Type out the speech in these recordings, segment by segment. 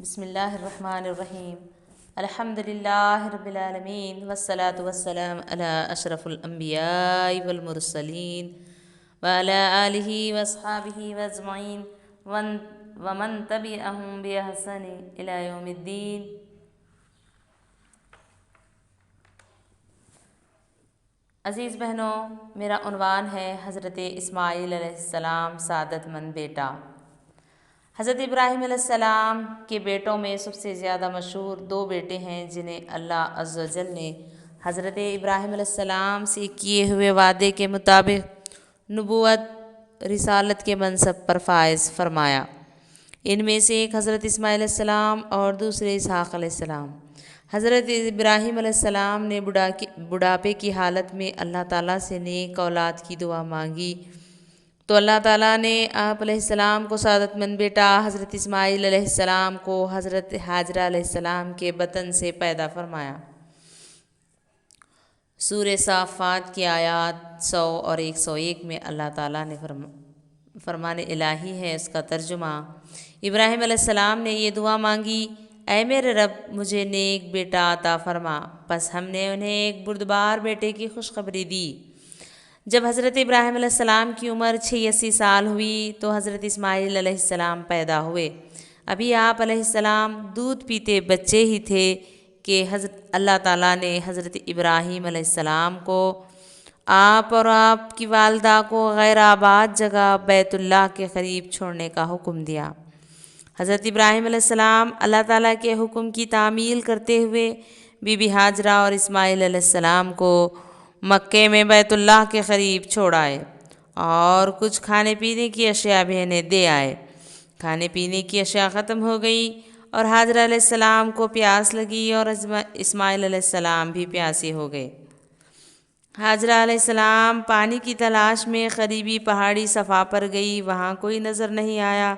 بسم اللہ الرحمن الرحیم الحمد للہ رب العالمین والصلاة والسلام علی اشرف الانبیاء والمرسلین وعلی آلہ واصحابہ واجمعین ومن تبعہم بإحسان الی یوم الدین۔ عزیز بہنوں، میرا عنوان ہے حضرت اسماعیل علیہ السلام سعادت مند بیٹا۔ حضرت ابراہیم علیہ السلام کے بیٹوں میں سب سے زیادہ مشہور دو بیٹے ہیں جنہیں اللہ عز و جل نے حضرت ابراہیم علیہ السلام سے کیے ہوئے وعدے کے مطابق نبوت رسالت کے منصب پر فائز فرمایا۔ ان میں سے ایک حضرت اسماعیل علیہ السلام اور دوسرے اسحاق علیہ السلام۔ حضرت ابراہیم علیہ السلام نے بڑھاپے کی حالت میں اللہ تعالیٰ سے نیک اولاد کی دعا مانگی تو اللہ تعالیٰ نے آپ علیہ السلام کو سعادت مند بیٹا حضرت اسماعیل علیہ السلام کو حضرت ہاجرہ علیہ السلام کے بطن سے پیدا فرمایا۔ سورہ صافات کی آیات 100 اور 101 میں اللہ تعالیٰ نے فرمان الہی ہے، اس کا ترجمہ۔ ابراہیم علیہ السلام نے یہ دعا مانگی، اے میرے رب، مجھے نیک بیٹا عطا فرما۔ پس ہم نے انہیں ایک بردبار بیٹے کی خوشخبری دی۔ جب حضرت ابراہیم علیہ السلام کی عمر 86 سال ہوئی تو حضرت اسماعیل علیہ السلام پیدا ہوئے۔ ابھی آپ علیہ السلام دودھ پیتے بچے ہی تھے کہ اللہ تعالیٰ نے حضرت ابراہیم علیہ السلام کو آپ اور آپ کی والدہ کو غیر آباد جگہ بیت اللہ کے قریب چھوڑنے کا حکم دیا۔ حضرت ابراہیم علیہ السلام اللہ تعالیٰ کے حکم کی تعمیل کرتے ہوئے بی بی ہاجرہ اور اسماعیل علیہ السلام کو مکے میں بیت اللہ کے قریب چھوڑ آئے اور کچھ کھانے پینے کی اشیاء بھی انہیں دے آئے۔ کھانے پینے کی اشیاء ختم ہو گئی اور ہاجرہ علیہ السلام کو پیاس لگی اور اسماعیل علیہ السلام بھی پیاسے ہو گئے۔ ہاجرہ علیہ السلام پانی کی تلاش میں قریبی پہاڑی صفا پر گئی، وہاں کوئی نظر نہیں آیا۔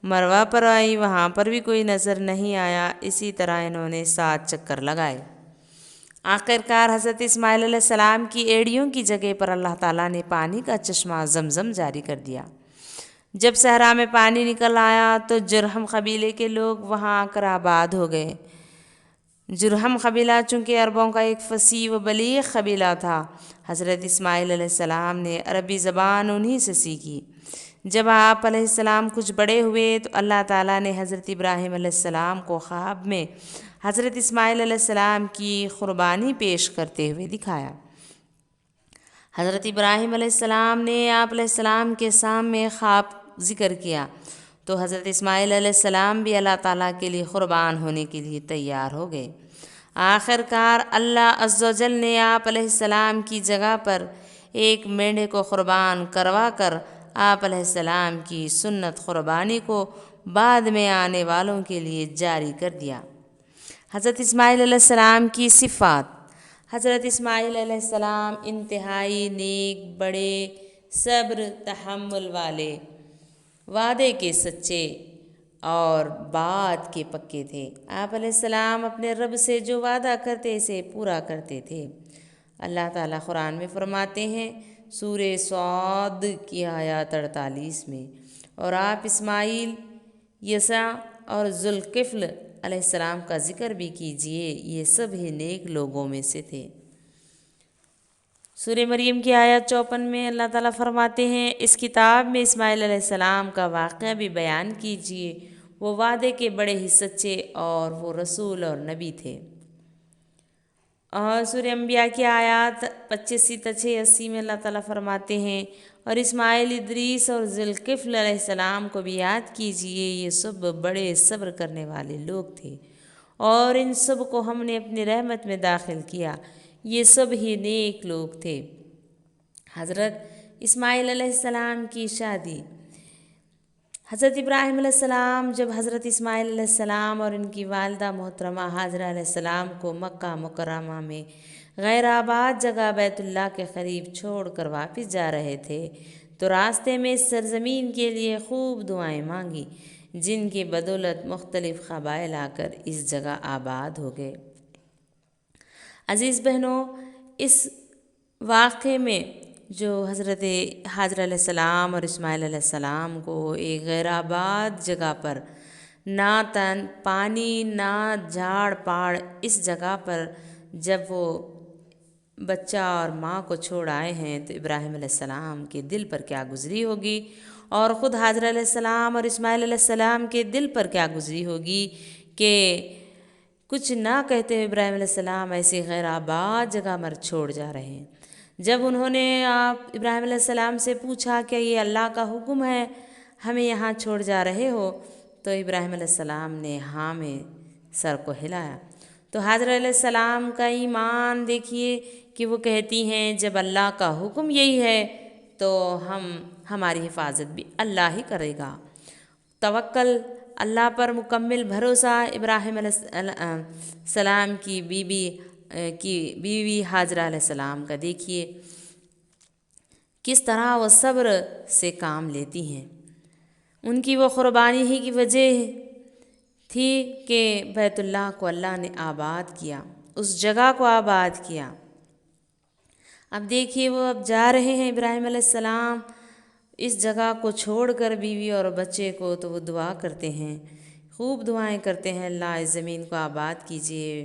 مروہ پر آئی، وہاں پر بھی کوئی نظر نہیں آیا۔ اسی طرح انہوں نے 7 چکر لگائے۔ آخر کار حضرت اسماعیل علیہ السلام کی ایڑیوں کی جگہ پر اللہ تعالیٰ نے پانی کا چشمہ زمزم جاری کر دیا۔ جب صحرا میں پانی نکل آیا تو جرہم قبیلے کے لوگ وہاں آ کر آباد ہو گئے۔ جرہم قبیلہ چونکہ عربوں کا ایک فصیح و بلیغ قبیلہ تھا، حضرت اسماعیل علیہ السلام نے عربی زبان انہی سے سیکھی۔ جب آپ علیہ السلام کچھ بڑے ہوئے تو اللہ تعالیٰ نے حضرت ابراہیم علیہ السلام کو خواب میں حضرت اسماعیل علیہ السلام کی قربانی پیش کرتے ہوئے دکھایا۔ حضرت ابراہیم علیہ السلام نے آپ علیہ السلام کے سامنے خواب ذکر کیا تو حضرت اسماعیل علیہ السلام بھی اللہ تعالیٰ کے لیے قربان ہونے کے لیے تیار ہو گئے۔ آخر کار اللہ عز و جل نے آپ علیہ السلام کی جگہ پر ایک مینڈھے کو قربان کروا کر آپ علیہ السلام کی سنت قربانی کو بعد میں آنے والوں کے لیے جاری کر دیا۔ حضرت اسماعیل علیہ السلام کی صفات۔ حضرت اسماعیل علیہ السلام انتہائی نیک، بڑے، صبر، تحمل والے، وعدے کے سچے اور بات کے پکے تھے۔ آپ علیہ السلام اپنے رب سے جو وعدہ کرتے اسے پورا کرتے تھے۔ اللہ تعالیٰ قرآن میں فرماتے ہیں سورہ صاد کی آیات 48 میں، اور آپ اسماعیل، یسع اور ذوالکفل علیہ السلام کا ذکر بھی کیجئے، یہ سب ہی نیک لوگوں میں سے تھے۔ سورہ مریم کی آیت 54 میں اللہ تعالیٰ فرماتے ہیں اس کتاب میں اسماعیل علیہ السلام کا واقعہ بھی بیان کیجئے، وہ وعدے کے بڑے ہی سچے اور وہ رسول اور نبی تھے۔ اور سورہ انبیاء کی آیات 85-86 میں اللہ تعالیٰ فرماتے ہیں اور اسماعیل، ادریس اور ذوالکفل علیہ السلام کو بھی یاد کیجئے، یہ سب بڑے صبر کرنے والے لوگ تھے اور ان سب کو ہم نے اپنی رحمت میں داخل کیا، یہ سب ہی نیک لوگ تھے۔ حضرت اسماعیل علیہ السلام کی شادی۔ حضرت ابراہیم علیہ السلام جب حضرت اسماعیل علیہ السلام اور ان کی والدہ محترمہ ہاجرہ علیہ السلام کو مکہ مکرمہ میں غیر آباد جگہ بیت اللہ کے قریب چھوڑ کر واپس جا رہے تھے تو راستے میں اس سرزمین کے لیے خوب دعائیں مانگی، جن کی بدولت مختلف قبائل آ کر اس جگہ آباد ہو گئے۔ عزیز بہنوں، اس واقعے میں جو حضرت ہاجرہ علیہ السلام اور اسماعیل علیہ السلام کو ایک غیر آباد جگہ پر نہ پانی نہ جھاڑ پاڑ۔ اس جگہ پر جب وہ بچہ اور ماں کو چھوڑ آئے ہیں تو ابراہیم علیہ السلام کے دل پر کیا گزری ہوگی، اور خود حاجر علیہ السلام اور اسماعیل علیہ السلام کے دل پر کیا گزری ہوگی کہ کچھ نہ کہتے ہوئے ابراہیم علیہ السلام ایسی غیر آباد جگہ پر چھوڑ جا رہے ہیں۔ جب انہوں نے ابراہیم علیہ السلام سے پوچھا کہ یہ اللہ کا حکم ہے، ہمیں یہاں چھوڑ جا رہے ہو، تو ابراہیم علیہ السلام نے ہاں میں سر کو ہلایا۔ تو حاجر علیہ السلام کا ایمان دیکھیے کہ وہ کہتی ہیں جب اللہ کا حکم یہی ہے تو ہماری حفاظت بھی اللہ ہی کرے گا۔ توکل اللہ پر مکمل بھروسہ ابراہیم علیہ السلام کی بیوی حاجرہ علیہ السلام کا دیکھیے کس طرح وہ صبر سے کام لیتی ہیں۔ ان کی وہ قربانی ہی کی وجہ تھی کہ بیت اللہ کو اللہ نے آباد کیا، اس جگہ کو آباد کیا۔ اب دیکھیے وہ اب جا رہے ہیں ابراہیم علیہ السلام اس جگہ کو چھوڑ کر بیوی اور بچے کو، تو وہ دعا کرتے ہیں، خوب دعائیں کرتے ہیں، اللہ اس زمین کو آباد کیجیے،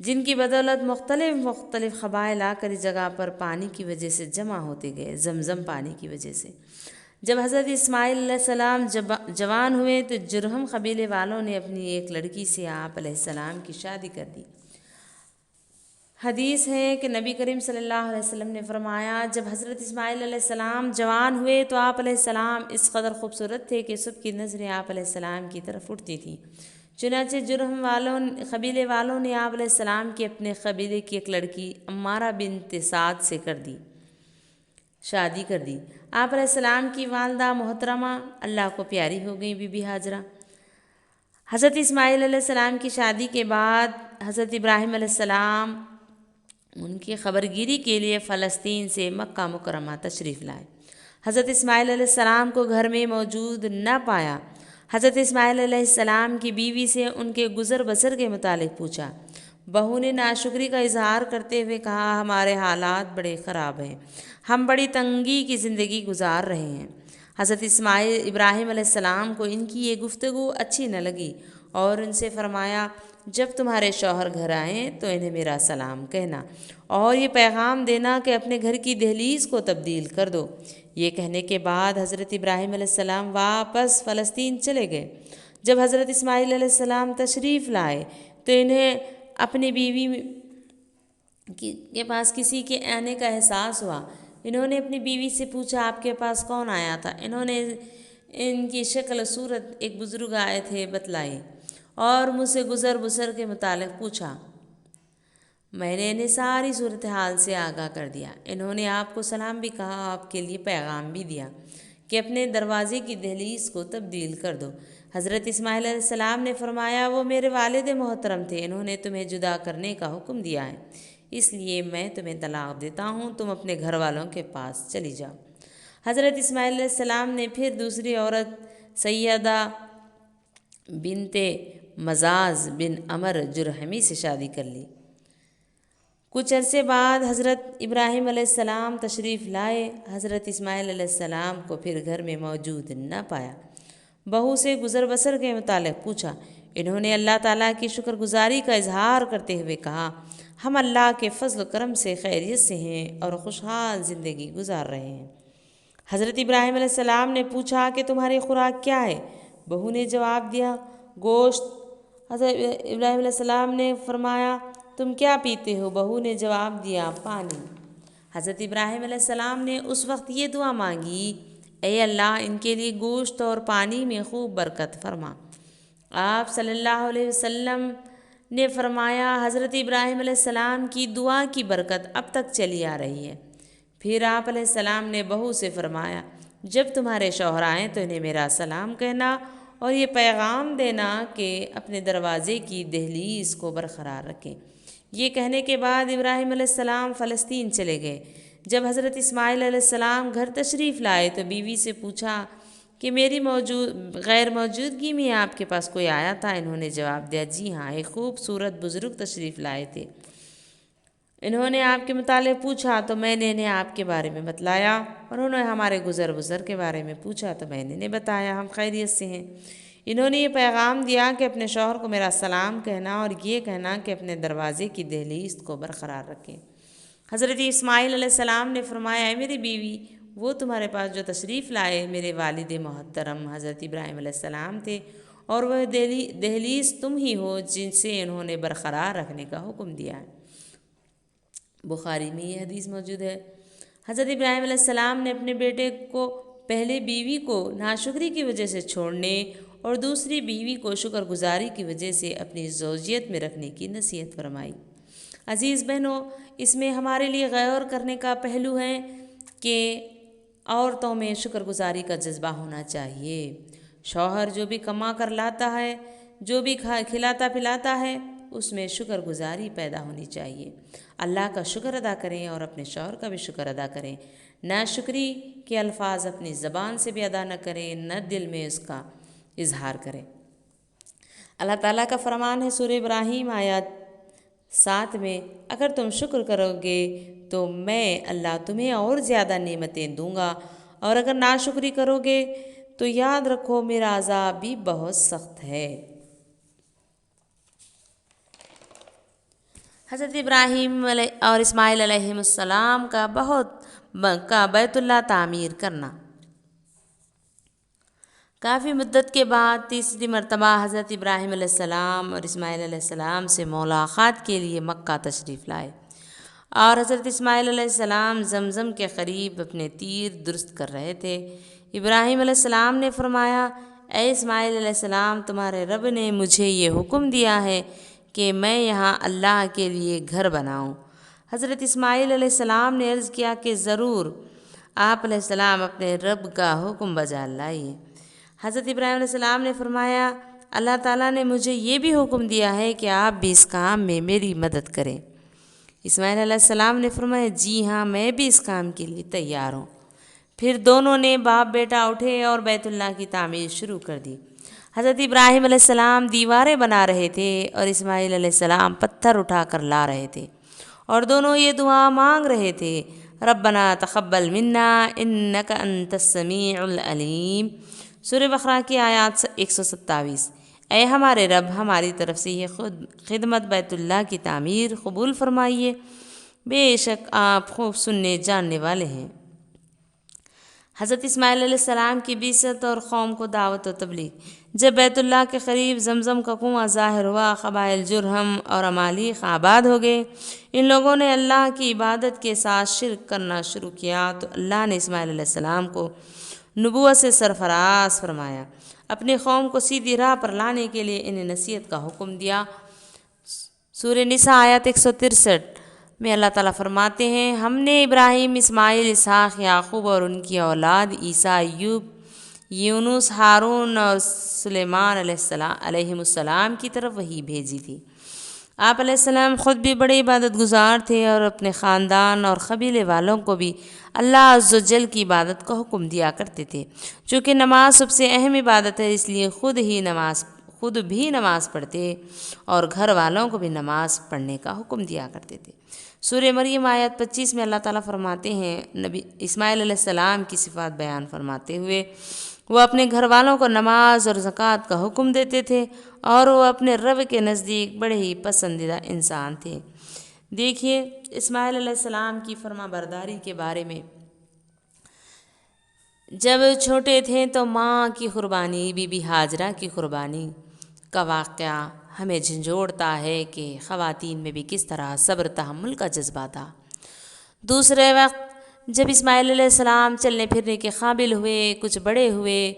جن کی بدولت مختلف قبائل آ کر اس جگہ پر پانی کی وجہ سے جمع ہوتے گئے، زمزم پانی کی وجہ سے۔ جب حضرت اسماعیل علیہ السلام جوان ہوئے تو جرہم قبیلے والوں نے اپنی ایک لڑکی سے آپ علیہ السلام کی شادی کر دی۔ حدیث ہے کہ نبی کریم صلی اللہ علیہ وسلم نے فرمایا جب حضرت اسماعیل علیہ السلام جوان ہوئے تو آپ علیہ السلام اس قدر خوبصورت تھے کہ سب کی نظریں آپ علیہ السلام کی طرف اٹھتی تھیں۔ چنانچہ جرہم قبیلے والوں نے آپ علیہ السلام کی اپنے قبیلے کی ایک لڑکی عمارہ بنت سعد سے شادی کر دی۔ آپ علیہ السلام کی والدہ محترمہ اللہ کو پیاری ہو گئی، بی بی ہاجرہ۔ حضرت اسماعیل علیہ السلام کی شادی کے بعد حضرت ابراہیم علیہ السلام ان کی خبرگیری کے لیے فلسطین سے مکہ مکرمہ تشریف لائے۔ حضرت اسماعیل علیہ السلام کو گھر میں موجود نہ پایا۔ حضرت اسماعیل علیہ السلام کی بیوی سے ان کے گزر بسر کے متعلق پوچھا۔ بہو نے ناشکری کا اظہار کرتے ہوئے کہا ہمارے حالات بڑے خراب ہیں، ہم بڑی تنگی کی زندگی گزار رہے ہیں۔ حضرت ابراہیم علیہ السلام کو ان کی یہ گفتگو اچھی نہ لگی اور ان سے فرمایا جب تمہارے شوہر گھر آئیں تو انہیں میرا سلام کہنا اور یہ پیغام دینا کہ اپنے گھر کی دہلیز کو تبدیل کر دو۔ یہ کہنے کے بعد حضرت ابراہیم علیہ السلام واپس فلسطین چلے گئے۔ جب حضرت اسماعیل علیہ السلام تشریف لائے تو انہیں اپنی بیوی کے پاس کسی کے آنے کا احساس ہوا۔ انہوں نے اپنی بیوی سے پوچھا آپ کے پاس کون آیا تھا؟ انہوں نے ان کی شکل صورت ایک بزرگ آئے تھے بتلائی اور مجھ سے گزر بسر کے متعلق پوچھا۔ میں نے انہیں ساری صورتحال سے آگاہ کر دیا۔ انہوں نے آپ کو سلام بھی کہا، آپ کے لیے پیغام بھی دیا کہ اپنے دروازے کی دہلیز کو تبدیل کر دو۔ حضرت اسماعیل علیہ السلام نے فرمایا وہ میرے والد محترم تھے، انہوں نے تمہیں جدا کرنے کا حکم دیا ہے، اس لیے میں تمہیں طلاق دیتا ہوں، تم اپنے گھر والوں کے پاس چلی جاؤ۔ حضرت اسماعیل علیہ السلام نے پھر دوسری عورت سیدہ بنت مزاز بن عمر جرہمی سے شادی کر لی۔ کچھ عرصے بعد حضرت ابراہیم علیہ السلام تشریف لائے۔ حضرت اسماعیل علیہ السلام کو پھر گھر میں موجود نہ پایا۔ بہو سے گزر بسر کے متعلق پوچھا۔ انہوں نے اللہ تعالیٰ کی شکر گزاری کا اظہار کرتے ہوئے کہا ہم اللہ کے فضل و کرم سے خیریت سے ہیں اور خوشحال زندگی گزار رہے ہیں۔ حضرت ابراہیم علیہ السلام نے پوچھا کہ تمہاری خوراک کیا ہے؟ بہو نے جواب دیا گوشت۔ حضرت ابراہیم علیہ السلام نے فرمایا تم کیا پیتے ہو؟ بہو نے جواب دیا پانی۔ حضرت ابراہیم علیہ السلام نے اس وقت یہ دعا مانگی اے اللہ ان کے لیے گوشت اور پانی میں خوب برکت فرما۔ آپ صلی اللہ علیہ وسلم نے فرمایا حضرت ابراہیم علیہ السلام کی دعا کی برکت اب تک چلی آ رہی ہے۔ پھر آپ علیہ السلام نے بہو سے فرمایا جب تمہارے شوہر آئیں تو انہیں میرا سلام کہنا اور یہ پیغام دینا کہ اپنے دروازے کی دہلیز کو برقرار رکھیں۔ یہ کہنے کے بعد ابراہیم علیہ السلام فلسطین چلے گئے۔ جب حضرت اسماعیل علیہ السلام گھر تشریف لائے تو بیوی سے پوچھا کہ میری غیر موجودگی میں آپ کے پاس کوئی آیا تھا؟ انہوں نے جواب دیا جی ہاں، ایک خوبصورت بزرگ تشریف لائے تھے۔ انہوں نے آپ کے متعلق پوچھا تو میں نے انہیں آپ کے بارے میں بتلایا اور انہوں نے ہمارے گزر بسر کے بارے میں پوچھا تو میں نے انہیں بتایا ہم خیریت سے ہیں۔ انہوں نے یہ پیغام دیا کہ اپنے شوہر کو میرا سلام کہنا اور یہ کہنا کہ اپنے دروازے کی دہلیز کو برقرار رکھیں۔ حضرت اسماعیل علیہ السلام نے فرمایا، اے میری بیوی، وہ تمہارے پاس جو تشریف لائے میرے والد محترم حضرت ابراہیم علیہ السلام تھے، اور وہ دہلیز تم ہی ہو جن سے انہوں نے برقرار رکھنے کا حکم دیا ہے۔ بخاری میں یہ حدیث موجود ہے۔ حضرت ابراہیم علیہ السلام نے اپنے بیٹے کو پہلے بیوی کو ناشکری کی وجہ سے چھوڑنے اور دوسری بیوی کو شکر گزاری کی وجہ سے اپنی زوجیت میں رکھنے کی نصیحت فرمائی۔ عزیز بہنوں، اس میں ہمارے لیے غور کرنے کا پہلو ہے کہ عورتوں میں شکر گزاری کا جذبہ ہونا چاہیے۔ شوہر جو بھی کما کر لاتا ہے، جو بھی کھلاتا پلاتا ہے، اس میں شکر گزاری پیدا ہونی چاہیے۔ اللہ کا شکر ادا کریں اور اپنے شوہر کا بھی شکر ادا کریں۔ ناشکری کے الفاظ اپنی زبان سے بھی ادا نہ کریں، نہ دل میں اس کا اظہار کریں۔ اللہ تعالیٰ کا فرمان ہے سورہ ابراہیم آیات 7 میں، اگر تم شکر کرو گے تو میں اللہ تمہیں اور زیادہ نعمتیں دوں گا، اور اگر ناشکری کرو گے تو یاد رکھو میرا عذاب بھی بہت سخت ہے۔ حضرت ابراہیم اور اسماعیل علیہ السلام کا بیت اللہ تعمیر کرنا۔ کافی مدت کے بعد تیسری مرتبہ حضرت ابراہیم علیہ السلام اور اسماعیل علیہ السلام سے ملاقات کے لیے مکہ تشریف لائے، اور حضرت اسماعیل علیہ السلام زمزم کے قریب اپنے تیر درست کر رہے تھے۔ ابراہیم علیہ السلام نے فرمایا، اے اسماعیل علیہ السلام، تمہارے رب نے مجھے یہ حکم دیا ہے کہ میں یہاں اللہ کے لیے گھر بناؤں۔ حضرت اسماعیل علیہ السلام نے عرض کیا کہ ضرور، آپ علیہ السلام اپنے رب کا حکم بجا لائیے۔ حضرت ابراہیم علیہ السلام نے فرمایا، اللہ تعالیٰ نے مجھے یہ بھی حکم دیا ہے کہ آپ بھی اس کام میں میری مدد کریں۔ اسماعیل علیہ السلام نے فرمایا، جی ہاں، میں بھی اس کام کے لیے تیار ہوں۔ پھر دونوں نے باپ بیٹا اٹھے اور بیت اللہ کی تعمیر شروع کر دی۔ حضرت ابراہیم علیہ السلام دیواریں بنا رہے تھے اور اسماعیل علیہ السلام پتھر اٹھا کر لا رہے تھے، اور دونوں یہ دعا مانگ رہے تھے، ربنا تقبل منا انک انت السمیع العلیم۔ سورہ بقرہ کی آیات 127۔ اے ہمارے رب، ہماری طرف سے یہ خدمت بیت اللہ کی تعمیر قبول فرمائیے، بے شک آپ خوب سننے جاننے والے ہیں۔ حضرت اسماعیل علیہ السلام کی بعثت اور قوم کو دعوت و تبلیغ۔ جب بیت اللہ کے قریب زمزم کا کنواں ظاہر ہوا، قبائل جرہم اور عمالیق آباد ہو گئے۔ ان لوگوں نے اللہ کی عبادت کے ساتھ شرک کرنا شروع کیا تو اللہ نے اسماعیل علیہ السلام کو نبوت سے سرفراز فرمایا، اپنی قوم کو سیدھی راہ پر لانے کے لیے انہیں نصیحت کا حکم دیا۔ سورہ نساء آیت 163 میں اللہ تعالیٰ فرماتے ہیں، ہم نے ابراہیم، اسماعیل، اسحاق، یعقوب اور ان کی اولاد عیسیٰ، ایوب، یونس، ہارون اور سلیمان علیہ السلام کی طرف وحی بھیجی تھی۔ آپ علیہ السلام خود بھی بڑے عبادت گزار تھے اور اپنے خاندان اور قبیلے والوں کو بھی اللہ عز و جل کی عبادت کا حکم دیا کرتے تھے۔ چونکہ نماز سب سے اہم عبادت ہے، اس لیے خود بھی نماز پڑھتے اور گھر والوں کو بھی نماز پڑھنے کا حکم دیا کرتے تھے۔ سورہ مریم آیت 25 میں اللہ تعالیٰ فرماتے ہیں، نبی اسماعیل علیہ السلام کی صفات بیان فرماتے ہوئے، وہ اپنے گھر والوں کو نماز اور زکوٰۃ کا حکم دیتے تھے اور وہ اپنے رب کے نزدیک بڑے ہی پسندیدہ انسان تھے۔ دیکھیے اسماعیل علیہ السلام کی فرما برداری کے بارے میں، جب چھوٹے تھے تو ماں کی قربانی، بی بی ہاجرہ کی قربانی کا واقعہ ہمیں جھنجھوڑتا ہے کہ خواتین میں بھی کس طرح صبر تحمل کا جذبہ تھا۔ دوسرے وقت جب اسماعیل علیہ السلام چلنے پھرنے کے قابل ہوئے، کچھ بڑے ہوئے،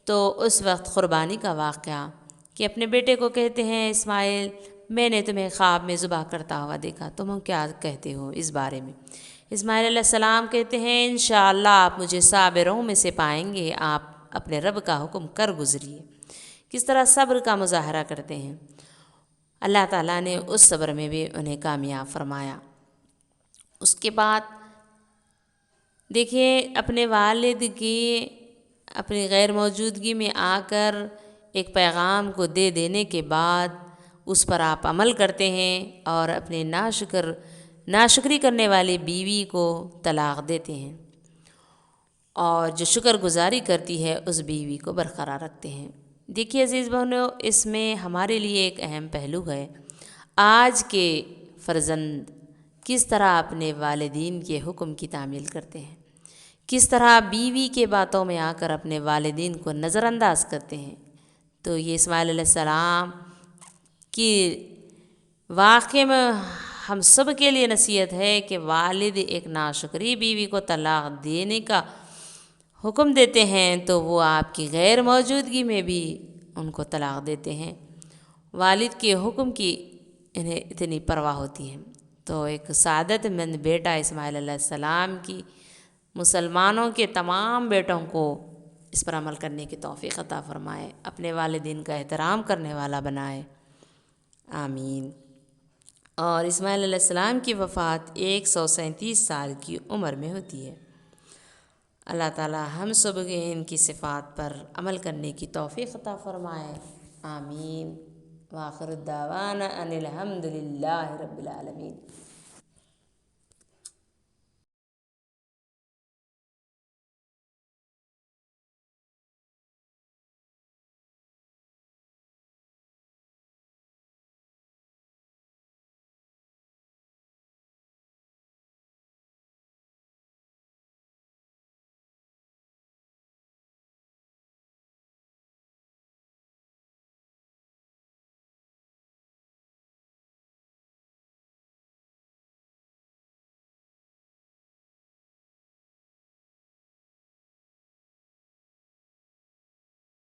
تو اس وقت قربانی کا واقعہ کہ اپنے بیٹے کو کہتے ہیں، اسماعیل، میں نے تمہیں خواب میں ذبح کرتا ہوا دیکھا، تم کیا کہتے ہو اس بارے میں؟ اسماعیل علیہ السلام کہتے ہیں، انشاءاللہ آپ مجھے صابروں میں سے پائیں گے، آپ اپنے رب کا حکم کر گزریے۔ کس طرح صبر کا مظاہرہ کرتے ہیں۔ اللہ تعالیٰ نے اس صبر میں بھی انہیں کامیاب فرمایا۔ اس کے بعد دیکھیے، اپنے والد کی اپنی غیر موجودگی میں آ کر ایک پیغام کو دے دینے کے بعد اس پر آپ عمل کرتے ہیں اور اپنے ناشکری کرنے والی بیوی کو طلاق دیتے ہیں، اور جو شکر گزاری کرتی ہے اس بیوی کو برقرار رکھتے ہیں۔ دیکھیے عزیز بہنوں، اس میں ہمارے لیے ایک اہم پہلو ہے، آج کے فرزند کس طرح اپنے والدین کے حکم کی تعمیل کرتے ہیں، کس طرح بیوی کے باتوں میں آ کر اپنے والدین کو نظر انداز کرتے ہیں۔ تو یہ اسماعیل علیہ السلام کی واقعے میں ہم سب کے لیے نصیحت ہے کہ والد ایک ناشکری بیوی کو طلاق دینے کا حکم دیتے ہیں تو وہ آپ کی غیر موجودگی میں بھی ان کو طلاق دیتے ہیں۔ والد کے حکم کی انہیں اتنی پرواہ ہوتی ہے۔ تو ایک سعادت مند بیٹا اسماعیل علیہ السلام کی مسلمانوں کے تمام بیٹوں کو اس پر عمل کرنے کی توفیق عطا فرمائے، اپنے والدین کا احترام کرنے والا بنائے، آمین۔ اور اسماعیل علیہ السلام کی وفات 137 سال کی عمر میں ہوتی ہے۔ اللہ تعالی ہم سب ان کی صفات پر عمل کرنے کی توفیق عطا فرمائے، آمین۔ وآخر الدعوانا ان الحمد للہ رب العالمین۔